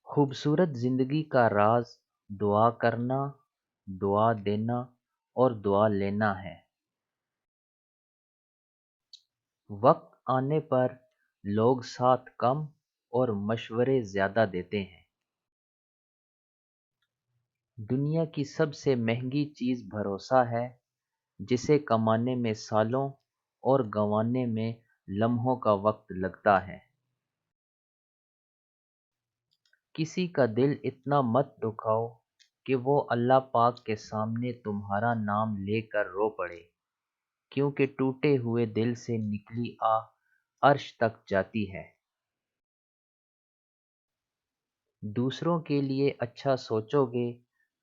خوبصورت زندگی کا راز دعا کرنا، دعا دینا اور دعا لینا ہے۔ وقت آنے پر لوگ ساتھ کم اور مشورے زیادہ دیتے ہیں۔ دنیا کی سب سے مہنگی چیز بھروسہ ہے، جسے کمانے میں سالوں اور گنوانے میں لمحوں کا وقت لگتا ہے۔ کسی کا دل اتنا مت دکھاؤ کہ وہ اللہ پاک کے سامنے تمہارا نام لے کر رو پڑے، کیونکہ ٹوٹے ہوئے دل سے نکلی آہ عرش تک جاتی ہے۔ دوسروں کے لیے اچھا سوچو گے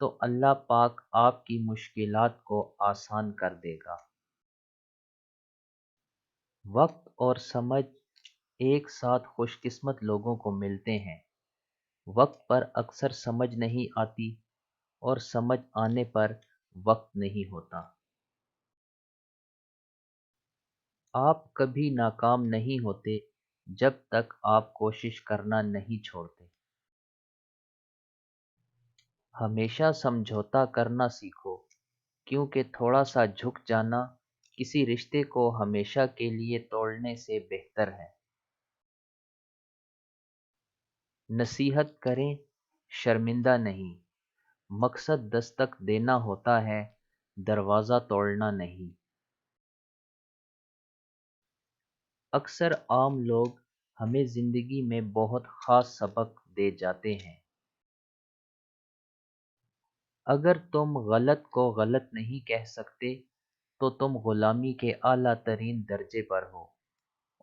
تو اللہ پاک آپ کی مشکلات کو آسان کر دے گا۔ وقت اور سمجھ ایک ساتھ خوش قسمت لوگوں کو ملتے ہیں۔ وقت پر اکثر سمجھ نہیں آتی اور سمجھ آنے پر وقت نہیں ہوتا۔ آپ کبھی ناکام نہیں ہوتے جب تک آپ کوشش کرنا نہیں چھوڑتے۔ ہمیشہ سمجھوتا کرنا سیکھو، کیونکہ تھوڑا سا جھک جانا کسی رشتے کو ہمیشہ کے لیے توڑنے سے بہتر ہے۔ نصیحت کریں، شرمندہ نہیں۔ مقصد دستک دینا ہوتا ہے، دروازہ توڑنا نہیں۔ اکثر عام لوگ ہمیں زندگی میں بہت خاص سبق دے جاتے ہیں۔ اگر تم غلط کو غلط نہیں کہہ سکتے تو تم غلامی کے اعلیٰ ترین درجے پر ہو،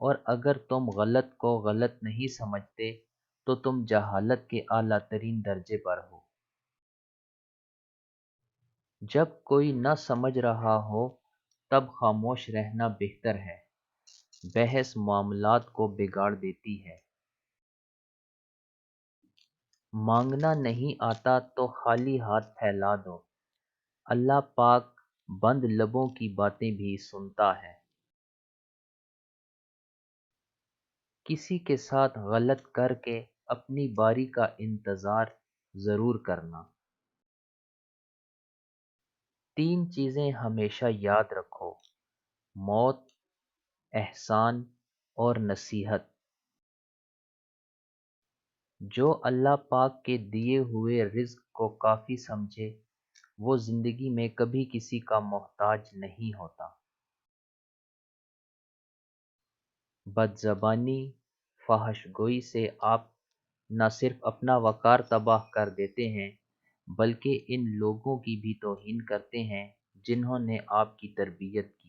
اور اگر تم غلط کو غلط نہیں سمجھتے تو تم جہالت کے اعلیٰ ترین درجے پر ہو۔ جب کوئی نہ سمجھ رہا ہو تب خاموش رہنا بہتر ہے۔ بحث معاملات کو بگاڑ دیتی ہے۔ مانگنا نہیں آتا تو خالی ہاتھ پھیلا دو، اللہ پاک بند لبوں کی باتیں بھی سنتا ہے۔ کسی کے ساتھ غلط کر کے اپنی باری کا انتظار ضرور کرنا۔ تین چیزیں ہمیشہ یاد رکھو: موت، احسان اور نصیحت۔ جو اللہ پاک کے دیے ہوئے رزق کو کافی سمجھے وہ زندگی میں کبھی کسی کا محتاج نہیں ہوتا۔ بد زبانی، فحش گوئی سے آپ نہ صرف اپنا وقار تباہ کر دیتے ہیں بلکہ ان لوگوں کی بھی توہین کرتے ہیں جنہوں نے آپ کی تربیت کی۔